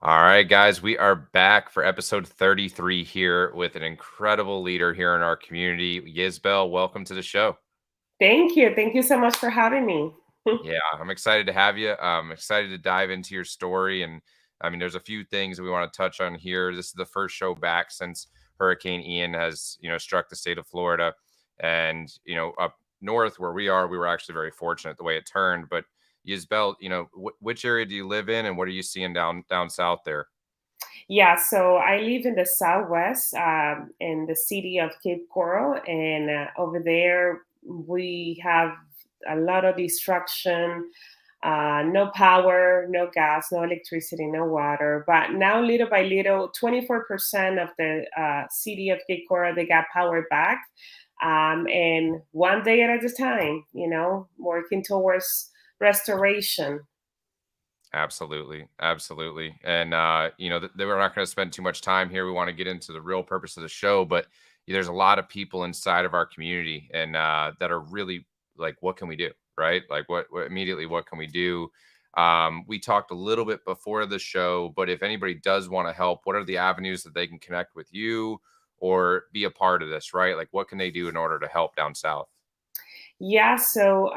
All right, guys, we are back for episode 33 here with an incredible leader here in our community. Yisbel, welcome to the show. Thank you. Thank you so much for having me. Yeah, I'm excited to have you. I'm excited to dive into your story. And I mean, there's a few things that we want to touch on here. This is the first show back since Hurricane Ian has, struck the state of Florida. And, up north where we were actually very fortunate the way it turned. But Yisbel, which area do you live in and what are you seeing down south there? Yeah, so I live in the Southwest, in the city of Cape Coral, and over there we have a lot of destruction. No power, no gas, no electricity, no water. But now, little by little, 24% of the city of Cape Coral they got power back, and one day at a time. Working towards restoration. Absolutely, absolutely, and we're not going to spend too much time here. We want to get into the real purpose of the show, but there's a lot of people inside of our community, and that are really like, what can we do, right? Like, what immediately, what can we do? We talked a little bit before the show, but if anybody does want to help, what are the avenues that they can connect with you or be a part of this, right? Like, what can they do in order to help down south? Yeah, so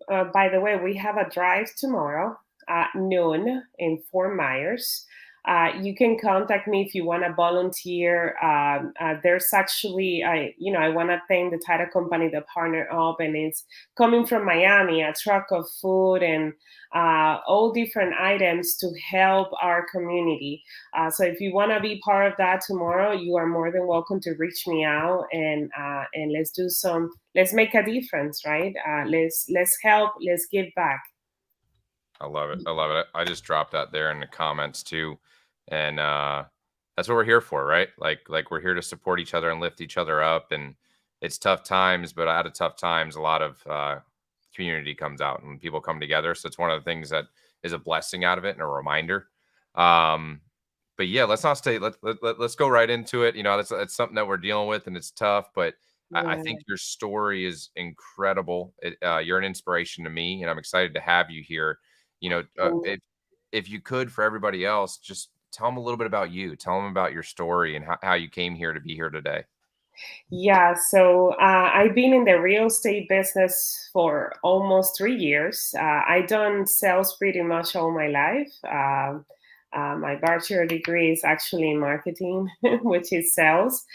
by the way, we have a drive tomorrow at noon in Fort Myers. You can contact me if you want to volunteer. There's actually, I want to thank the title company that partnered up, and it's coming from Miami, a truck of food and all different items to help our community. So if you want to be part of that tomorrow, you are more than welcome to reach me out and let's do some. Let's make a difference, right? Let's help. Let's give back. I love it. I love it. I just dropped that there in the comments too. And that's what we're here for, right? Like we're here to support each other and lift each other up. And it's tough times, but out of tough times, a lot of community comes out and people come together. So it's one of the things that is a blessing out of it and a reminder. Um, but yeah, let's not stay. Let's go right into it. That's something that we're dealing with, and it's tough. But I Yeah. think your story is incredible. You're an inspiration to me, and I'm excited to have you here. If you could, for everybody else, just tell them a little bit about you. Tell them about your story and how you came here to be here today. Yeah, so I've been in the real estate business for almost 3 years. I done sales pretty much all my life. My bachelor degree is actually in marketing, which is sales.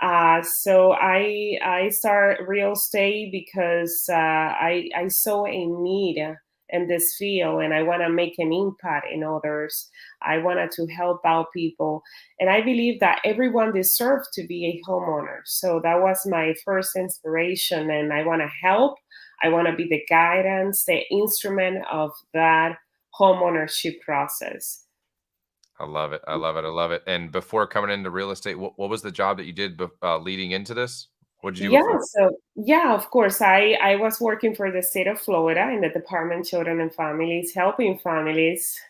So I started real estate because I saw a need in this field, and I want to make an impact in others. I wanted to help out people, and I believe that everyone deserves to be a homeowner. So that was my first inspiration, and I want to help. I want to be the guidance, the instrument of that homeownership process. I love it. I love it. I love it. And before coming into real estate, what was the job that you did leading into this? What did you do Yeah, before? so yeah, of course. I was working for the state of Florida in the Department of Children and Families, helping families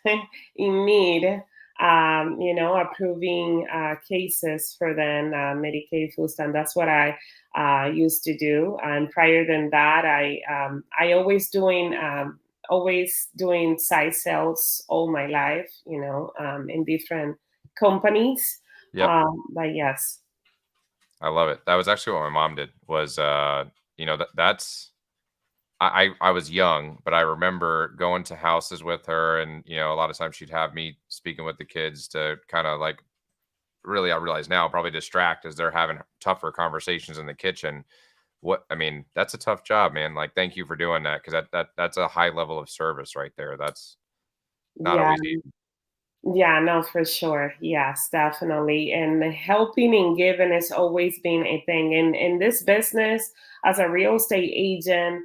in need, approving cases for them, Medicaid food stamp. That's what I used to do. And prior than that, I always doing side sales all my life, in different companies. Yep. But yes. I love it. That was actually what my mom did was, that's I was young, but I remember going to houses with her and, a lot of times she'd have me speaking with the kids to kind of like really, I realize now, probably distract as they're having tougher conversations in the kitchen. That's a tough job, man. Like, thank you for doing that because that's a high level of service right there. That's not Yeah. always easy. Yeah, no, for sure. Yes, definitely. And helping and giving has always been a thing. And in this business, as a real estate agent,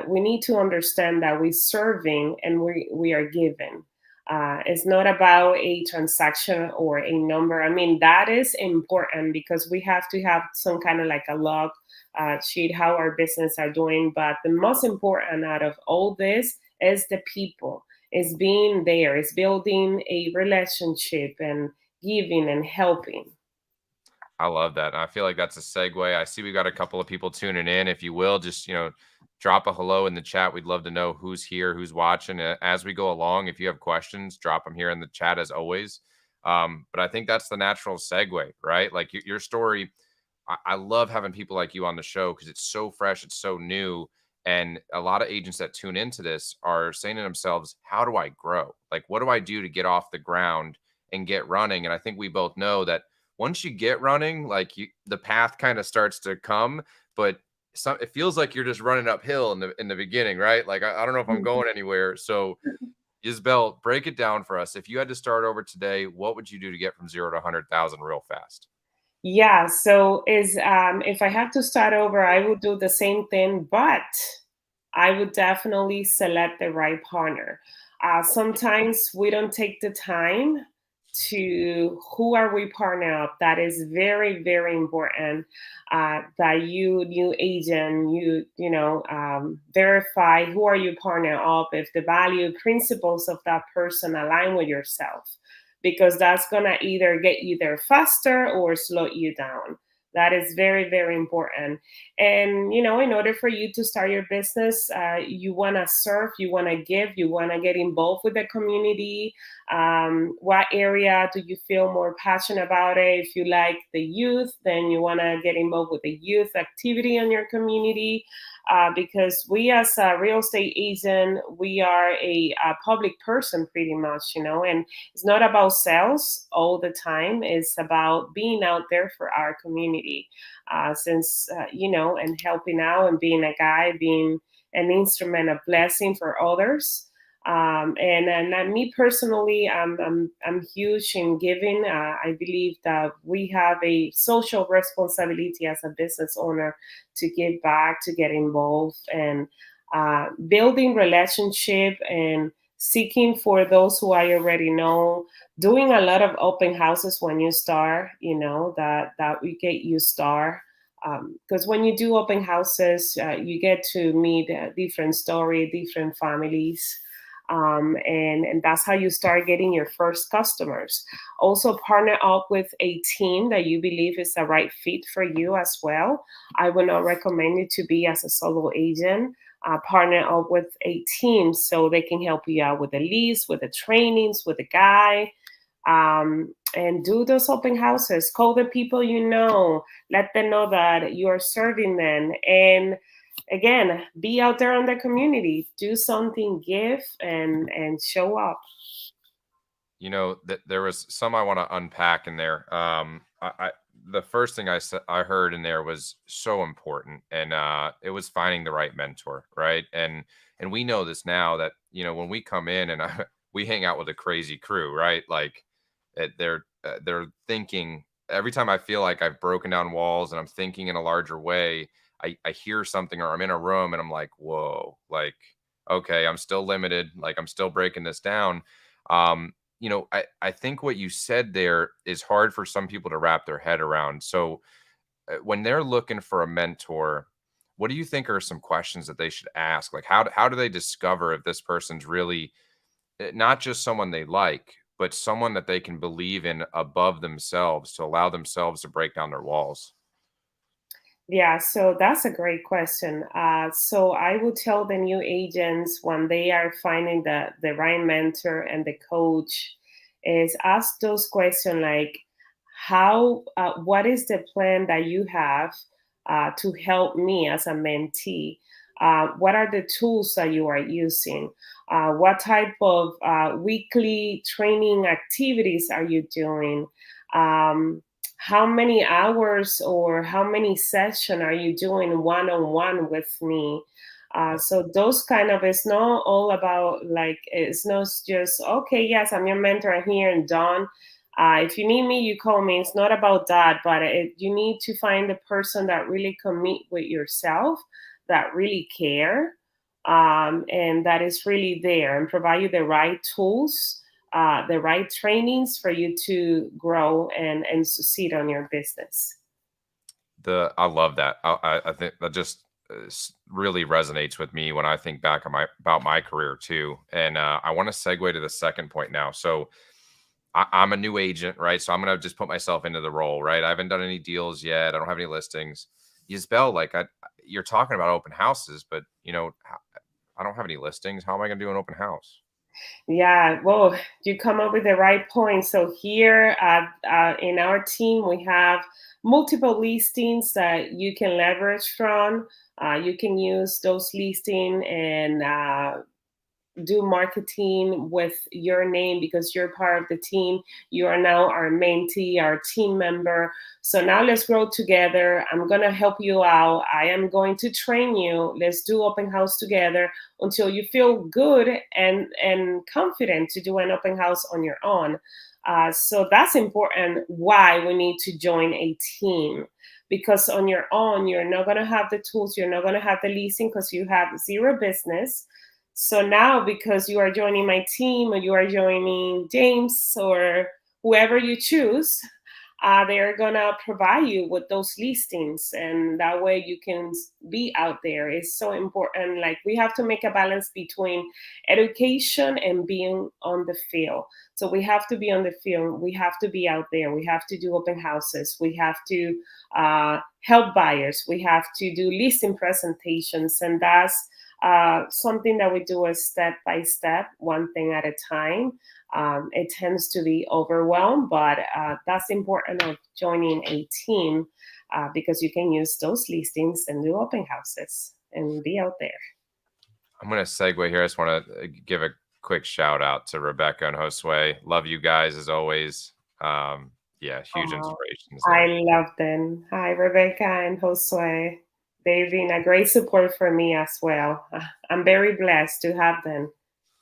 we need to understand that we're serving and we are giving. It's not about a transaction or a number. I mean, that is important because we have to have some kind of like a log sheet how our business are doing. But the most important out of all this is the people, is being there, is building a relationship and giving and helping. I love that. And I feel like that's a segue. I see we got a couple of people tuning in. If you will, just, drop a hello in the chat. We'd love to know who's here, who's watching. As we go along, if you have questions, drop them here in the chat as always. But I think that's the natural segue, right? Like your story, I love having people like you on the show because it's so fresh, it's so new. And a lot of agents that tune into this are saying to themselves, how do I grow? Like, what do I do to get off the ground and get running? And I think we both know that once you get running, like the path kind of starts to come, but it feels like you're just running uphill in the beginning, right? Like, I don't know if I'm going anywhere. So, Yisbel, break it down for us. If you had to start over today, what would you do to get from 0 to 100,000 real fast? Yeah, so is if I had to start over, I would do the same thing, but I would definitely select the right partner. Sometimes we don't take the time to who are we partner up. That is very, very important. That you, new agent, verify who are you partner up if the value principles of that person align with yourself, because that's gonna either get you there faster or slow you down. That is very, very important. And, in order for you to start your business, you want to serve, you want to give, you want to get involved with the community. What area do you feel more passionate about it? If you like the youth, then you want to get involved with the youth activity in your community. Because we, as a real estate agent, we are a public person pretty much, and it's not about sales all the time. It's about being out there for our community, and helping out and being a guide, being an instrument of blessing for others. And me personally, I'm huge in giving. I believe that we have a social responsibility as a business owner to give back, to get involved, and building relationship and seeking for those who I already know, doing a lot of open houses when you start, that we get you start. Because when you do open houses, you get to meet different story, different families. And that's how you start getting your first customers. Also, partner up with a team that you believe is the right fit for you as well. I would not recommend you to be as a solo agent. Partner up with a team so they can help you out with the leads, with the trainings, with the guide, and do those open houses. Call the people you know, let them know that you are serving them, and again, be out there in the community, do something, give, and show up. There was some I want to unpack in there. The first thing I heard in there was so important, and it was finding the right mentor, right? And we know this now that when we come in and we hang out with a crazy crew, right? Like they're thinking every time I feel like I've broken down walls and I'm thinking in a larger way. I hear something or I'm in a room and I'm like, whoa, like okay, I'm still limited, like I'm still breaking this down. I think what you said there is hard for some people to wrap their head around. So when they're looking for a mentor, what do you think are some questions that they should ask? Like how do they discover if this person's really not just someone they like, but someone that they can believe in above themselves to allow themselves to break down their walls? Yeah, so that's a great question. So I would tell the new agents when they are finding the right mentor and the coach is ask those questions like, what is the plan that you have to help me as a mentee? What are the tools that you are using? What type of weekly training activities are you doing? How many hours or how many sessions are you doing one-on-one with me? So those kind of, it's not all about like, it's not just okay, yes, I'm your mentor, I'm here and done. If you need me, you call me. It's not about that, but you need to find the person that really commit with yourself, that really care, and that is really there and provide you the right tools, the right trainings for you to grow and succeed on your business. I love that. I think that just really resonates with me when I think back on about my career too. And I want to segue to the second point now. So I'm a new agent, right? So I'm gonna just put myself into the role, right? I haven't done any deals yet. I don't have any listings. Yisbel, like you're talking about open houses, but I don't have any listings. How am I going to do an open house? Yeah, well, you come up with the right point. So here in our team, we have multiple listings that you can leverage from. You can use those listings and do marketing with your name because you're part of the team. You are now our mentee, our team member. So now let's grow together. I'm going to help you out. I am going to train you. Let's do open house together until you feel good and confident to do an open house on your own. So that's important why we need to join a team, because on your own, you're not going to have the tools, you're not going to have the leasing because you have zero business. So now, because you are joining my team or you are joining James or whoever you choose, they're gonna provide you with those listings, and that way you can be out there. It's so important. Like, we have to make a balance between education and being on the field. So we have to be on the field. We have to be out there. We have to do open houses. We have to help buyers. We have to do listing presentations, and that's something that we do is step by step, one thing at a time. It tends to be overwhelmed, but that's important of joining a team because you can use those listings and do open houses and be out there. I'm going to segue here. I just want to give a quick shout out to Rebecca and Josue. Love you guys as always. Yeah, huge Oh, inspirations I there. love them. Hi, Rebecca and Josue. They've been a great support for me as well. I'm very blessed to have them.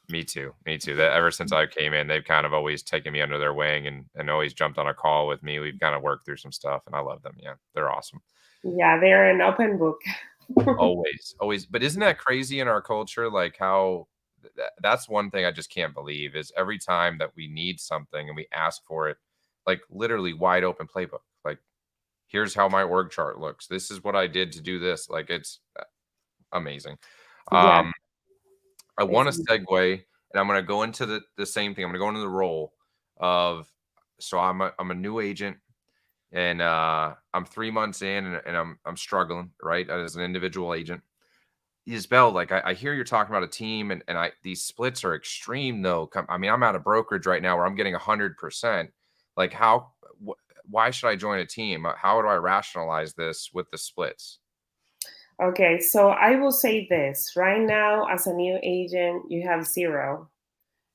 Me too. Me too. That ever since I came in, they've kind of always taken me under their wing and always jumped on a call with me. We've kind of worked through some stuff, and I love them. Yeah, they're awesome. Yeah, they're an open book. Always, always. But isn't that crazy in our culture? Like how that's one thing I just can't believe is every time that we need something and we ask for it, like literally wide open playbook. Like, here's how my org chart looks. This is what I did to do this. Like, it's amazing. Yeah, Um, I it's want to segue, and I'm going to go into the same thing. I'm going to go into the role of so I'm a new agent, and I'm 3 months in, and I'm struggling right as an individual agent. Yisbel, like I hear you're talking about a team, and I these splits are extreme though. I mean, I'm at a brokerage right now where I'm getting 100%. Like, why should I join a team? How do I rationalize this with the splits? okay. So I will say this right now, as a new agent, you have zero,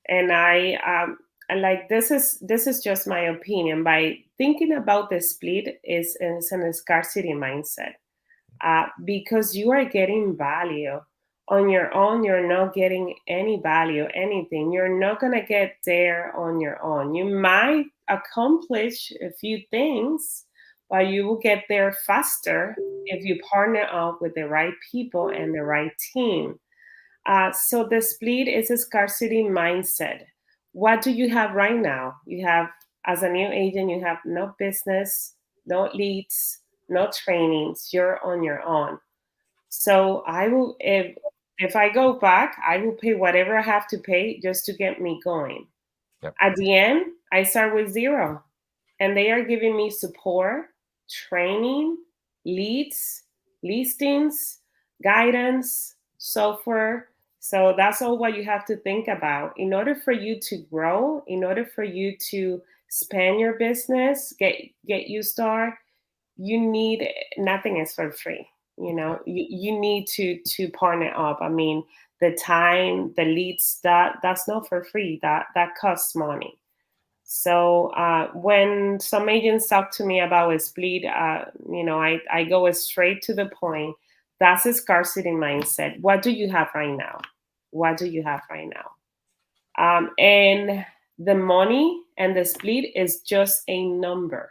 and I like this is just my opinion. By thinking about the split is an scarcity mindset, because you are getting value on your own. You're not getting any value, anything. You're not going to get there on your own. You might accomplish a few things, but you will get there faster if you partner up with the right people and the right team. So the split is a scarcity mindset. What do you have right now? You have, as a new agent, you have no business, no leads, no trainings. You're on your own. So I will, if I go back, I will pay whatever I have to pay just to get me going. Yep. At the end, I start with zero, and they are giving me support, training, leads, listings, guidance, software. So that's all what you have to think about. In order for you to grow, in order for you to expand your business, get you started, you need, nothing is for free. You need to partner up. I mean, the time, the leads, that's not for free. That costs money. So when some agents talk to me about a split, I go straight to the point. That's a scarcity mindset. What do you have right now? What do you have right now? And the money and the split is just a number.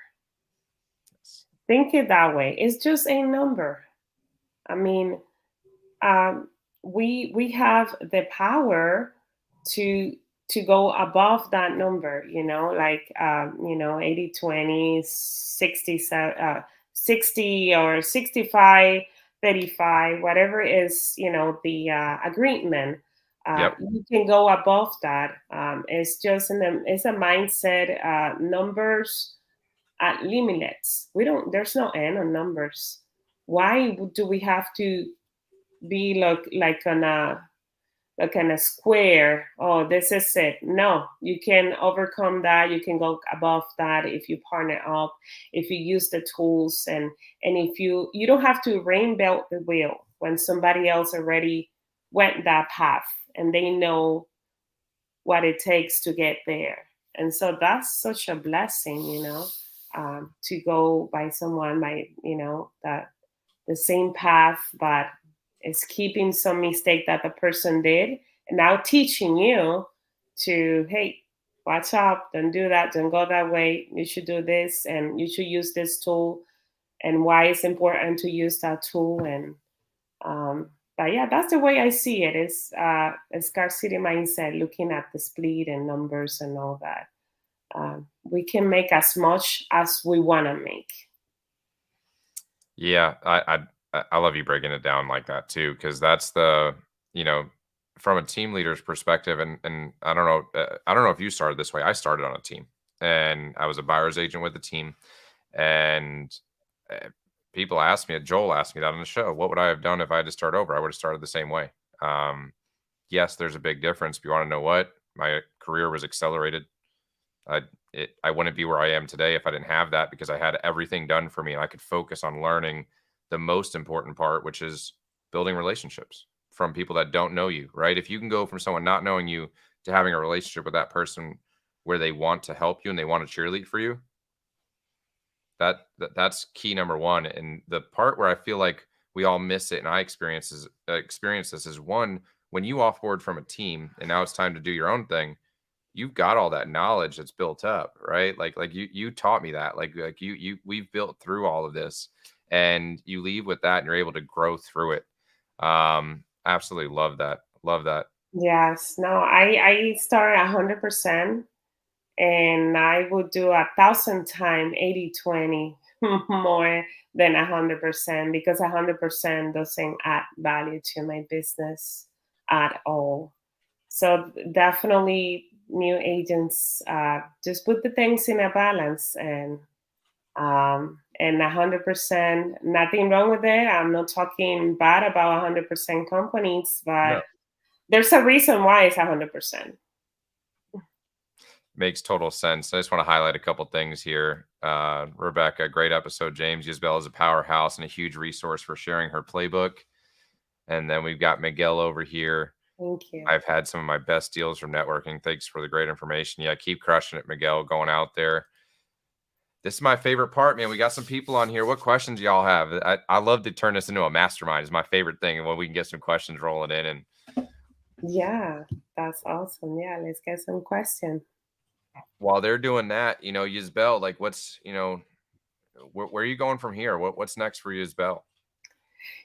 Think it that way. It's just a number. I mean, um, we have the power to go above that number, like 80 20 60 60 or 65 35, whatever is the agreement. Yep. You can go above that. It's just it's a mindset. Numbers at limitless. We don't. There's no end on numbers. Why do we have to be like on a like in a square? Oh, this is it. No, you can overcome that. You can go above that if you partner up, if you use the tools, and if you don't have to reinvent the wheel when somebody else already went that path and they know what it takes to get there. And so that's such a blessing, to go by someone by, that the same path, but is keeping some mistake that the person did and now teaching you to, hey, watch out, don't do that, don't go that way. You should do this and you should use this tool and why it's important to use that tool. And but yeah, that's the way I see it. Is a scarcity mindset, looking at the split and numbers and all that. We can make as much as we want to make. Yeah, I love you breaking it down like that too, because that's the you know from a team leader's perspective, and I don't know if you started this way. I started on a team, and I was a buyer's agent with the team, and uh, people asked me, Joel asked me that on the show, what would I have done if I had to start over? I would have started the same way. Yes, there's a big difference. If you want to know what, my career was accelerated. I I wouldn't be where I am today if I didn't have that, because I had everything done for me and I could focus on learning the most important part, which is building relationships from people that don't know you, right? If you can go from someone not knowing you to having a relationship with that person where they want to help you and they want to cheerlead for you, that's key number one. And the part where I feel like we all miss it, and I experience this, is one, when you offboard from a team and now it's time to do your own thing, you've got all that knowledge that's built up, right? Like you taught me that. Like you we've built through all of this, and you leave with that and you're able to grow through it. Absolutely love that. Love that. Yes, no, I start 100%, and I would do 1,000 times 80/20 more than 100%, because 100% doesn't add value to my business at all. So definitely, new agents, just put the things in a balance, and 100%, nothing wrong with it. I'm not talking bad about 100% companies, but No, there's a reason why it's 100%. makes total sense. I just want to highlight a couple things here. Rebecca, great episode. James, Yisbel is a powerhouse and a huge resource for sharing her playbook. And then we've got Miguel over here. Thank you. I've had some of my best deals from networking. Thanks for the great information. Yeah, keep crushing it, Miguel, going out there. This is my favorite part, man. We got some people on here. What questions y'all have? I love to turn this into a mastermind. Is my favorite thing, and when we can get some questions rolling in. And Yeah, that's awesome. Yeah, let's get some questions. while they're doing that, Yisbel, like, what's where are you going from here? What's next for Yisbel?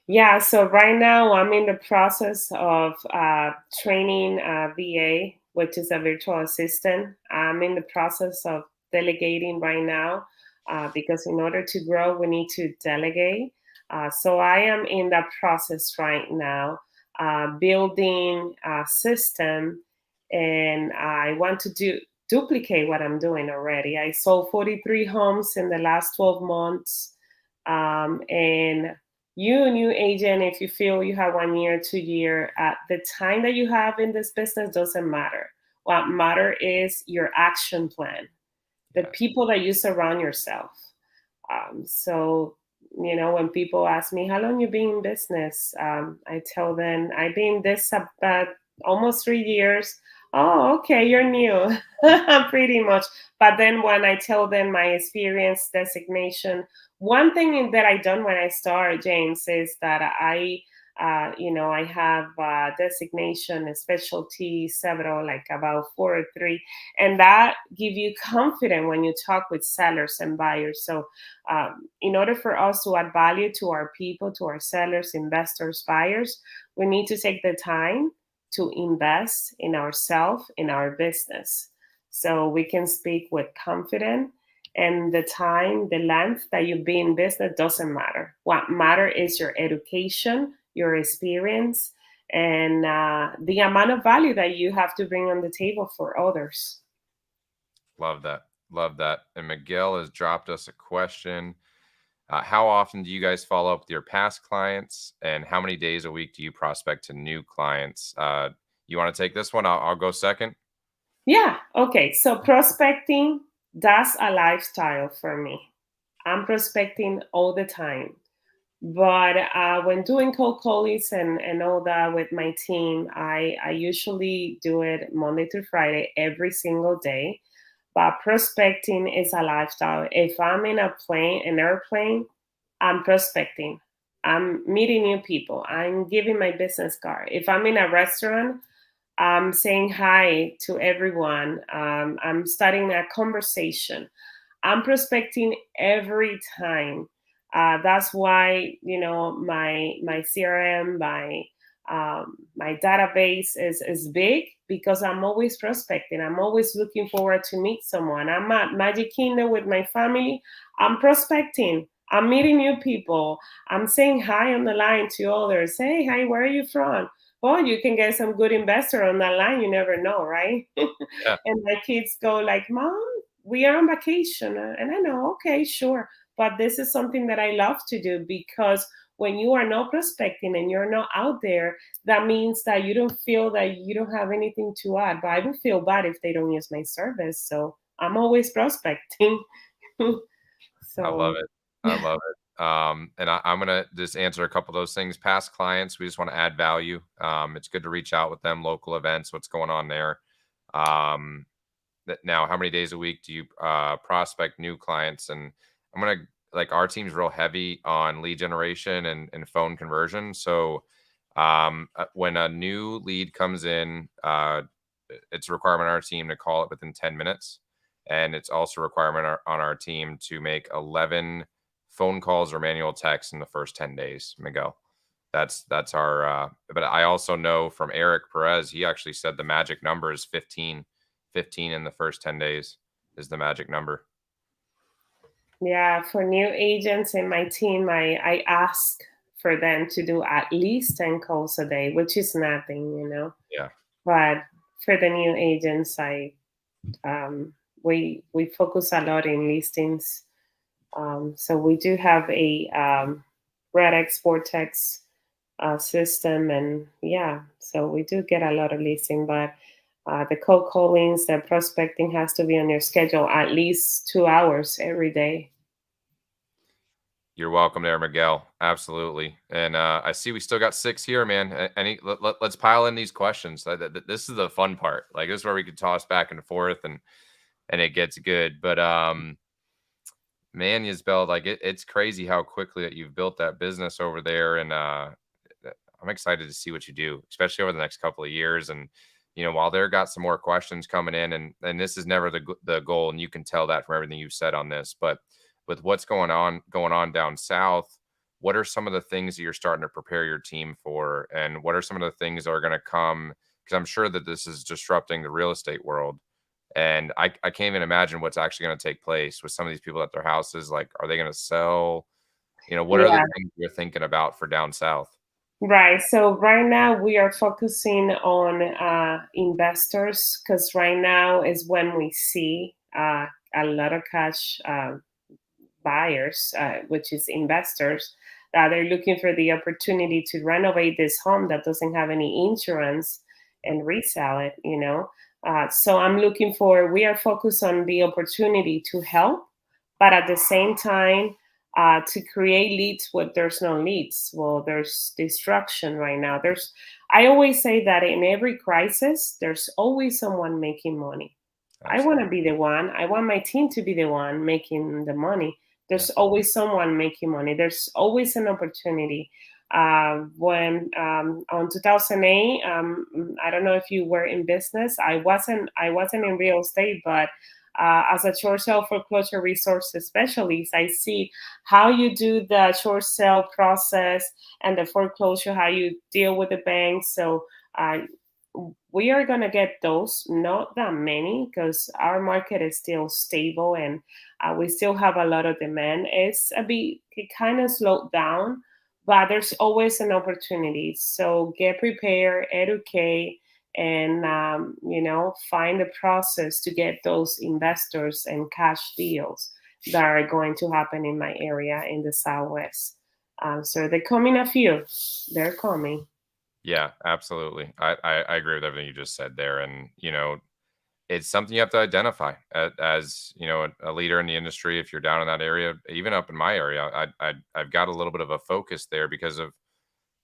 Yeah, so right now I'm in the process of training a VA, which is a virtual assistant. I'm in the process of delegating right now, because in order to grow, we need to delegate. So I am in that process right now, building a system, and I want to duplicate what I'm doing already. I sold 43 homes in the last 12 months, and you, new agent, if you feel you have 1 year, 2 year, the time that you have in this business doesn't matter. What matter is your action plan, the Yes. people that you surround yourself. So, when people ask me how long you been in business, I tell them I've been this about almost 3 years. Oh, okay, you're new, pretty much. But then when I tell them my experience designation, one thing that I done when I started, James, is that I have designation and specialty, several, like about 4 or 3, and that give you confidence when you talk with sellers and buyers. So, in order for us to add value to our people, to our sellers, investors, buyers, we need to take the time to invest in ourselves, in our business, so we can speak with confidence. And the time, the length that you've been in business doesn't matter. What matter is your education, your experience, and the amount of value that you have to bring on the table for others. Love that. Love that. And Miguel has dropped us a question. How often do you guys follow up with your past clients, and how many days a week do you prospect to new clients? You want to take this one? I'll go second. Yeah. Okay. So prospecting, that's a lifestyle for me. I'm prospecting all the time. But when doing cold callings and all that with my team, I usually do it Monday through Friday, every single day. But prospecting is a lifestyle. If I'm in an airplane, I'm prospecting. I'm meeting new people. I'm giving my business card. If I'm in a restaurant, I'm saying hi to everyone. I'm starting a conversation. I'm prospecting every time. That's why my CRM, my database is big because I'm always prospecting. I'm always looking forward to meet someone. I'm at Magic Kingdom with my family. I'm prospecting. I'm meeting new people. I'm saying hi on the line to others. Hey, hi, where are you from? Oh, you can get some good investor on that line. You never know, right? Yeah, And my kids go like, Mom, we are on vacation. And I know, okay, sure. But this is something that I love to do because when you are not prospecting and you're not out there, that means that you don't feel that you don't have anything to add. But I would feel bad if they don't use my service. So I'm always prospecting. I love So it. I love it. And I'm gonna just answer a couple of those things. Past clients, we just want to add value. It's good to reach out with them, local events, what's going on there. Um, Now, how many days a week do you prospect new clients? And I'm gonna like our team's real heavy on lead generation and phone conversion. So when a new lead comes in, it's a requirement on our team to call it within 10 minutes. And it's also a requirement on our team to make 11 phone calls or manual texts in the first 10 days, Miguel. That's our but I also know from Eric Perez, he actually said the magic number is 15. 15 in the first 10 days is the magic number. yeah, for new agents in my team, I ask for them to do at least 10 calls a day, which is nothing. Yeah. But for the new agents, um, we focus a lot in listings. So we do have a red export text system, and yeah, so we do get a lot of listing. But the cold callings, the prospecting has to be on your schedule at least 2 hours every day. You're welcome there, Miguel. Absolutely. And I see we still got six here, man. Let's pile in these questions. This is the fun part. Like this is where we can toss back and forth and it gets good. But man, Yisbel, like it's crazy how quickly that you've built that business over there. And I'm excited to see what you do, especially over the next couple of years. And while they're got some more questions coming in, and this is never the goal, and you can tell that from everything you've said on this. But with what's going on down south, what are some of the things that you're starting to prepare your team for, and what are some of the things that are going to come? Because I'm sure that this is disrupting the real estate world. And I can't even imagine what's actually going to take place with some of these people at their houses. Like, are they going to sell? What are the Yeah. things you're thinking about for down south? Right. So right now we are focusing on investors because right now is when we see a lot of cash buyers, which is investors, that are looking for the opportunity to renovate this home that doesn't have any insurance and resell it. So we are focused on the opportunity to help, but at the same time, to create leads where there's no leads. Well, there's destruction right now. I always say that in every crisis, there's always someone making money. I want to Absolutely. be the one. I want my team to be the one making the money. Yeah. There's always someone making money. There's always an opportunity. When on 2008, I don't know if you were in business. I wasn't. I wasn't in real estate, but as a short sale foreclosure resource specialist, I see how you do the short sale process and the foreclosure, how you deal with the banks. So uh, we are going to get those, not that many, because our market is still stable and we still have a lot of demand. It kind of slowed down, but there's always an opportunity. So get prepared, educate, and find a process to get those investors and cash deals. that are going to happen in my area in the Southwest. So they're coming a few. They're coming. Yeah, absolutely. I agree with everything you just said there. And, it's something you have to identify as a leader in the industry. If you're down in that area, even up in my area, I've got a little bit of a focus there because of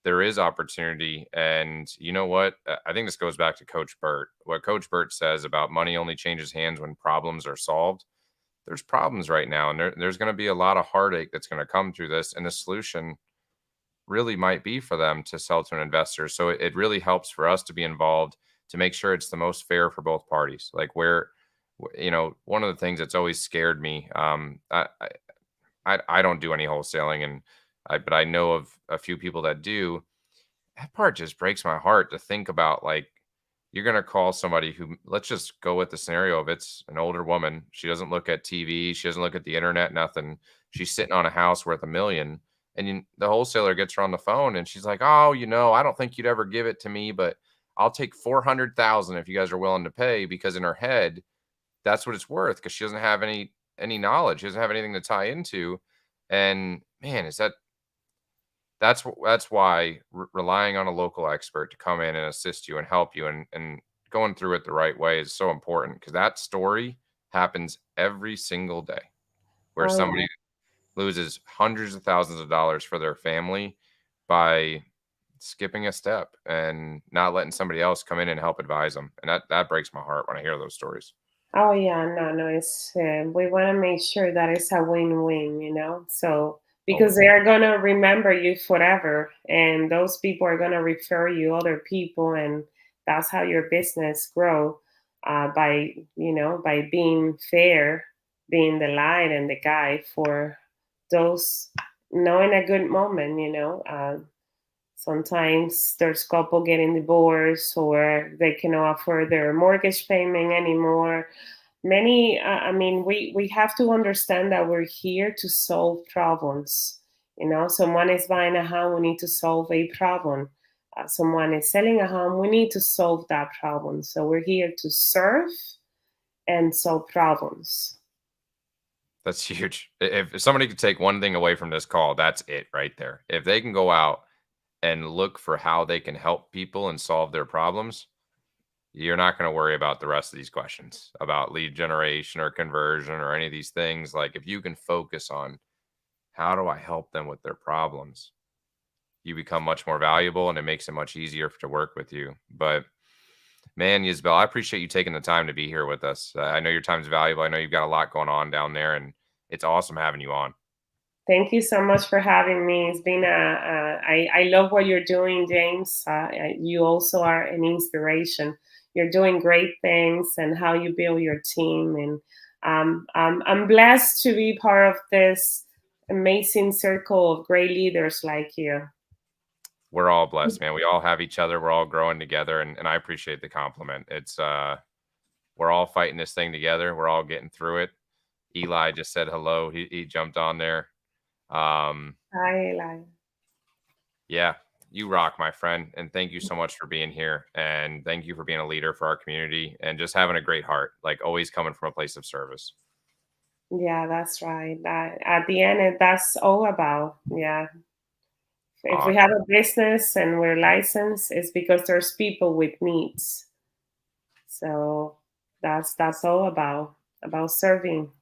there is opportunity. And you know what? I think this goes back to Coach Burt. What Coach Burt says about money only changes hands when problems are solved. There's problems right now, and there's going to be a lot of heartache that's going to come through this. And the solution really might be for them to sell to an investor. So it really helps for us to be involved to make sure it's the most fair for both parties. Like one of the things that's always scared me. I don't do any wholesaling, but I know of a few people that do. That part just breaks my heart to think about. Like, you're gonna call somebody who, let's just go with the scenario of it's an older woman. She doesn't look at TV, she doesn't look at the internet, nothing. She's sitting on a house worth 1,000,000, and the wholesaler gets her on the phone, and she's like, "Oh, I don't think you'd ever give it to me, but I'll take 400,000 if you guys are willing to pay." Because in her head, that's what it's worth because she doesn't have any knowledge. She doesn't have anything to tie into. And man, that's why relying on a local expert to come in and assist you and help you and going through it the right way is so important because that story happens every single day where Oh yeah. somebody loses hundreds of thousands of dollars for their family by skipping a step and not letting somebody else come in and help advise them. And that breaks my heart when I hear those stories. Oh yeah, no, no. It's we want to make sure that it's a win-win, So because Always. they are gonna remember you forever, and those people are gonna refer you other people, and that's how your business grow. By by being fair, being the light and the guide for those knowing a good moment. Sometimes there's couple getting divorced or they cannot afford their mortgage payment anymore. I mean, we have to understand that we're here to solve problems. Someone is buying a home, we need to solve a problem. Someone is selling a home, we need to solve that problem. So we're here to serve and solve problems. That's huge. If somebody could take one thing away from this call, that's it right there. If they can go out and look for how they can help people and solve their problems, you're not going to worry about the rest of these questions about lead generation or conversion or any of these things. Like, if you can focus on how do I help them with their problems, you become much more valuable and it makes it much easier to work with you. But man, Yisbel, I appreciate you taking the time to be here with us. I know your time's valuable. I know you've got a lot going on down there, and it's awesome having you on. Thank you so much for having me. It's been I love what you're doing, James. You also are an inspiration. You're doing great things and how you build your team. And I'm blessed to be part of this amazing circle of great leaders like you. We're all blessed, man. We all have each other. We're all growing together, and I appreciate the compliment. It's we're all fighting this thing together. We're all getting through it. Eli just said hello. He jumped on there. Um, Hi, Eli. yeah, you rock, my friend. And thank you so much for being here. And thank you for being a leader for our community and just having a great heart, like always coming from a place of service. Yeah, that's right. That at the end, that's all about. Yeah, if we Awesome. have a business and we're licensed, it's because there's people with needs. So that's all about serving.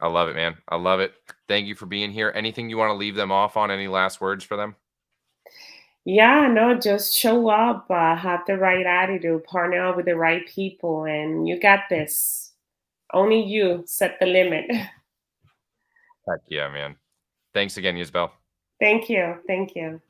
I love it, man. I love it. Thank you for being here. Anything you want to leave them off on? Any last words for them? Yeah, no, just show up, have the right attitude, partner up with the right people, and you got this. Only you set the limit. Heck yeah, man. Thanks again, Isabel. Thank you. Thank you.